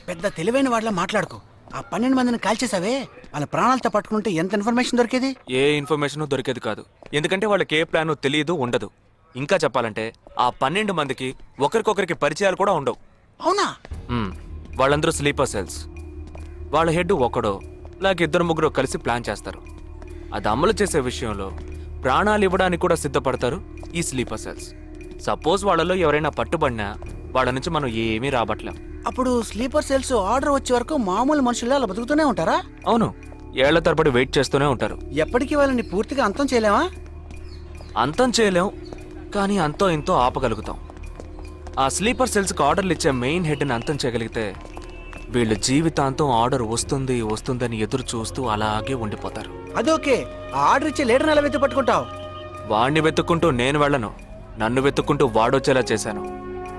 పెద్ద తెలివైన వాళ్ళ మాట్లాడుకో. ఆ 12 మందిని కాల్చేసావే, వాళ్ళ ప్రాణాలతో పట్టుకుంటే ఎంత ఇన్ఫర్మేషన్ దొరికేది? ఏ ఇన్ఫర్మేషన్ దొరికేది కాదు. ఎందుకంటే వాళ్ళకి ఏ ప్లాన్ తెలియదు, ఉండదు. ఇంకా చెప్పాలంటే ఆ 12 మందికి ఒకరికొకరికి పరిచయాలు కూడా ఉండవు. అవునా? వాళ్ళందరూ స్లీపర్ సెల్స్. వాళ్ళ హెడ్ ఒకడో లేక ఇద్దరు ముగ్గురు కలిసి ప్లాన్ చేస్తారు. అది అమలు చేసే విషయంలో ప్రాణాలు ఇవ్వడానికి కూడా సిద్ధపడతారు ఈ స్లీపర్ సెల్స్. సపోజ్ వాళ్ళలో ఎవరైనా పట్టుబడినా వాళ్ళ నుంచి మనం ఏమీ రాబట్టలేం. అప్పుడు స్లీపర్ సెల్స్ ఆర్డర్ వచ్చే వరకు మామూలు మనుషుల్లో అలా బతుకుతూనే ఉంటారా? అవును, ఏళ్ల తరబడి వెయిట్ చేస్తూనే ఉంటారు. ఎప్పటికీ వాళ్ళని పూర్తిగా అంతం చేయలేమా? అంతం చేయలేం, కానీ అంతో ఇంతో ఆపగలుగుతాం. ఆ స్లీపర్ సెల్స్కి ఆర్డర్లు ఇచ్చే మెయిన్ హెడ్ని అంతం చేయగలిగితే వీళ్ళు జీవితాంతం ఆర్డర్ వస్తుంది వస్తుందని ఎదురు చూస్తూ అలాగే ఉండిపోతారు. అదోకే. ఆ ఆర్డర్ ఇచ్చే లీడర్ని ఎలా వెతికి పట్టుకుంటావు? వాడిని వెతుక్కుంటూ నేను వెళ్ళను, నన్ను వెతుక్కుంటూ వాడొచ్చేలా చేశాను.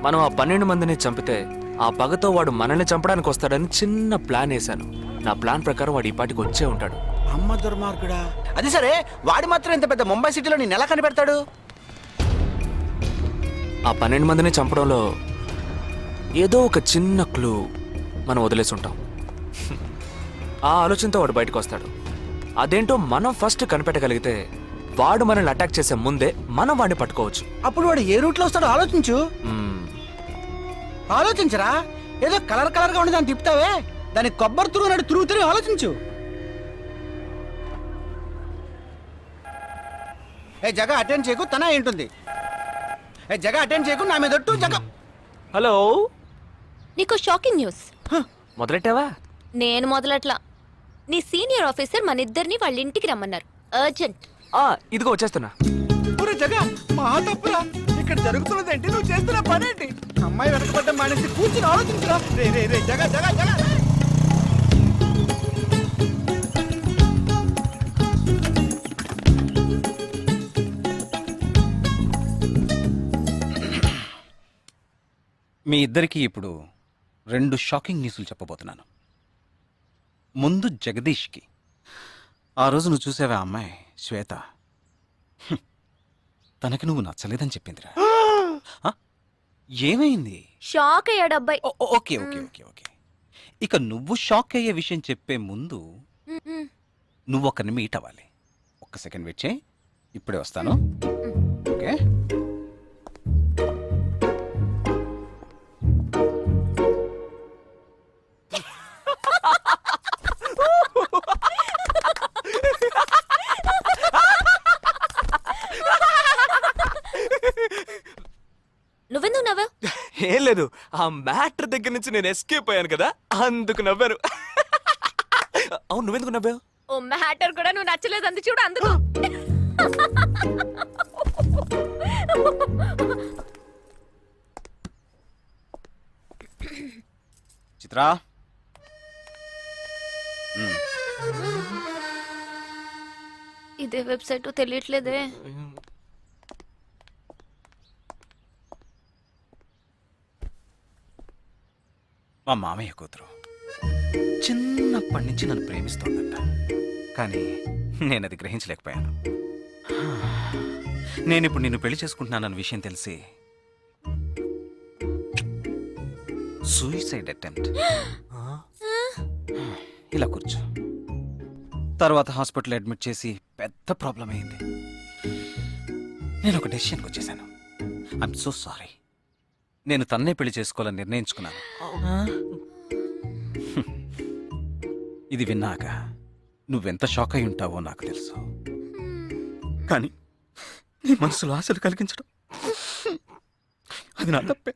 మనం ఆ 12 మందిని చంపితే ఆ పగతో వాడు మనల్ని చంపడానికి వస్తాడని చిన్న ప్లాన్ వేశాను. నా ప్లాన్ ప్రకారం వాడు ఈ పాటికి వచ్చే ఉంటాడు. అమ్మ దుర్మార్గుడా. అది సరే, వాడి మాత్రం ఇంత పెద్ద ముంబై సిటీలో నేను ఎలా కనిపెడతాడు? ఆ 12 మందిని చంపడంలో ఏదో ఒక చిన్న క్లూ మనం వదిలేసి ఉంటాం. ఆ ఆలోచనతో వాడు బయటకు వస్తాడు. అదేంటో మనం ఫస్ట్ కనిపెట్టగలిగితే వాడు మనల్ని అటాక్ చేసే ముందే మనం వాడిని పట్టుకోవచ్చు. అప్పుడు వాడు ఏ రూట్లో వస్తాడో ఆలోచించు. ఆలోచించరా? ఏదో కలర్ కలర్ గా ఉండి దాన్ని తిప్పుతావే, దాన్ని కొబ్బరి తురుగు తిరుగుతూనే ఆలోచించు. ఏ జగ అటెండ్ చేయకు, తన ఏంటుంది? ఏ జగ అటెండ్ చేయకు, నా మీద ఒట్టు జగ. హలో, నీకు షాకింగ్ న్యూస్. మొదలెట్టావా? నేను మొదలట్లా. నీ సీనియర్ ఆఫీసర్ మన ఇద్దరిని వాళ్ళ ఇంటికి రమ్మన్నారు. అర్జెంట్. ఇదిగో వచ్చేస్తున్నా. ఒరే జగ, మా తప్పురా. ఇక్కడ జరుగుతున్నదేంటి? నువ్వు చేస్తున్న పనేంటి? అమ్మాయి వెనకబడ్డ మానేసి కూర్చుని ఆలోచించరా. రే రే రే జగ జగ జగ. మీ ఇద్దరికీ ఇప్పుడు 2 షాకింగ్ న్యూస్లు చెప్పబోతున్నాను. ముందు జగదీష్కి. ఆ రోజు నువ్వు చూసావా అమ్మాయి శ్వేత? తనకి నువ్వు నచ్చలేదని చెప్పిందిరా. ఏమైంది? షాక్ అయ్యాడు అబ్బాయి. Okay okay okay okay. ఇక నువ్వు షాక్ అయ్యే విషయం చెప్పే ముందు నువ్వు ఒకరిని మీట్ అవ్వాలి. ఒక్క సెకండ్ వెయిట్ చేయి, ఇప్పుడే వస్తాను. ఓకే. నువ్వెందుకు నవ్వావు? ఏం లేదు, ఆ మ్యాటర్ దగ్గర నుంచి నేను ఎస్కేప్ అయ్యాను కదా, అందుకు నవ్వాను. అవును, నువ్వెందుకు నవ్వావు? ఓ మ్యాటర్ కూడా నువ్వు నచ్చలేదు అంది చూడు, అందుకు. చిత్రా, ఇదే వెబ్సైట్ తెలియట్లేదే. మా మామయ్య కూతురు చిన్నప్పటి నుంచి నన్ను ప్రేమిస్తోందంట, కానీ నేను అది గ్రహించలేకపోయాను. నేనిప్పుడు నిన్ను పెళ్లి చేసుకుంటున్నానన్న విషయం తెలిసి సూసైడ్ అటెంప్ట్. ఇలా కూర్చో. తర్వాత హాస్పిటల్ అడ్మిట్ చేసి పెద్ద ప్రాబ్లం అయింది. నేను ఒక డెసిషన్కి వచ్చేసాను. I'm so sorry. నేను తన్నే పెళ్లి చేసుకోవాలని నిర్ణయించుకున్నాను. ఇది విన్నాక నువ్వెంత షాక్ అయి ఉంటావో నాకు తెలుసు, కానీ నీ మనసులో ఆశలు కలిగించడం అది నా తప్పే.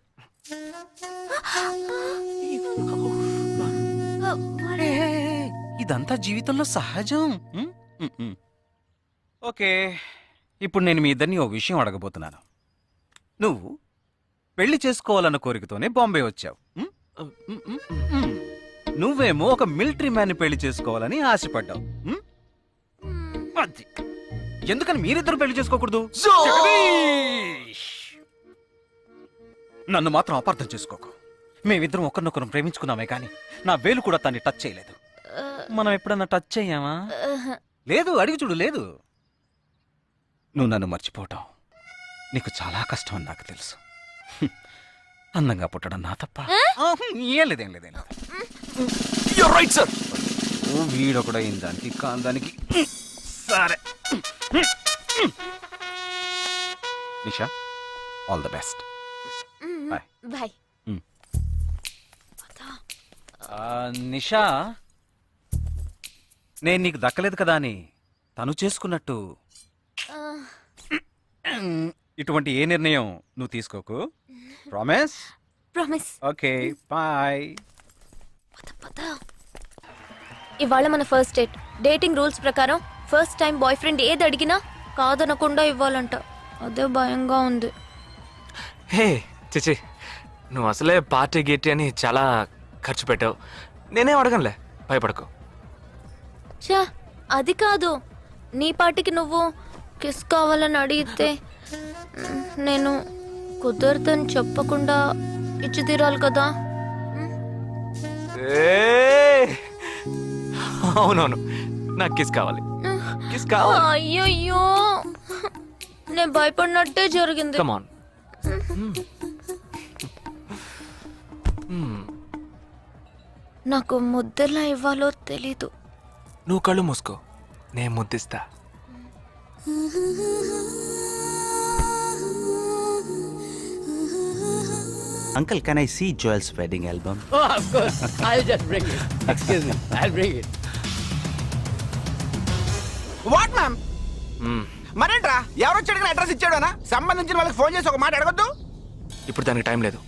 ఇదంతా జీవితంలో సహజం. ఓకే, ఇప్పుడు నేను మీ ఇద్దరిని ఓ విషయం అడగబోతున్నాను. నువ్వు పెళ్లి చేసుకోవాలన్న కోరికతోనే బాంబే వచ్చావు. నువ్వేమో ఒక మిలిటరీ మ్యాన్ పెళ్లి చేసుకోవాలని ఆశపడ్డావు. ఎందుకని మీరిద్దరు పెళ్లి చేసుకోకూడదు? నన్ను మాత్రం అపార్థం చేసుకోకు. మేమిద్దరం ఒకరినొకరు ప్రేమించుకున్నామే కానీ నా వేలు కూడా తన్ని టచ్ చేయలేదు. మనం ఎప్పుడన్నా టచ్ అయ్యామా? లేదు, అడిగి చూడు. లేదు. నువ్వు నన్ను మర్చిపోవటం నీకు చాలా కష్టం అని నాకు తెలుసు. అందంగా పుట్టడం నా తప్ప? ఏం లేదు. Right sir. వీడొకడ దానికి కాందానికి. సరే Nisha, all the best. Bye. Bye. Nisha, నేను నీకు దక్కలేదు కదా అని తను చేసుకున్నట్టు ఇటువంటి ఏ నిర్ణయం నువ్వు తీసుకోకు. ప్రామిస్? ప్రామిస్. Okay, bye. ఇవాళ మన ఫస్ట్ డేట్. డేటింగ్ రూల్స్ ప్రకారం ఫస్ట్ టైం బాయ్ ఫ్రెండ్ ఏది అడిగినా కాదనకుండా ఇవ్వాలంట. అదే భయంగా ఉంది. హే చిచి, నువ్వు అసలే పార్టీ గీటీ అని చాలా ఖర్చు పెట్టావు. నేనేం అడగనులే, భయపడకు. చా, అది కాదు. నీ పాటికి నువ్వు కిస్ కావాలని అడిగితే నేను కుదరదని చెప్పకుండా ఇచ్చి తీరాలి కదా. ఏయ్! అవునవును, నాకు కిస్ కావాలి. కిస్ కావాలి. అయ్యయ్యో, నేను భయపడినట్టే జరిగింది. కమాన్. నాకు ముద్దెలా ఇవ్వాలో తెలీదు. నువ్వు కళ్ళు మూసుకో, నేను ముద్దిస్తా. Uncle, can I see Joel's wedding album? Oh, of course. I'll just bring it. Excuse me. I'll bring it. What ma'am? మ్మ్. మరేంట్రా, ఎవరొచ్చి అడిగిన అడ్రస్ ఇచ్చాడనా? సంబంధించిన వాళ్ళకి ఫోన్ చేసి ఒక మాట అడగొద్దు. ఇప్పుడు దానికి టైం లేదు.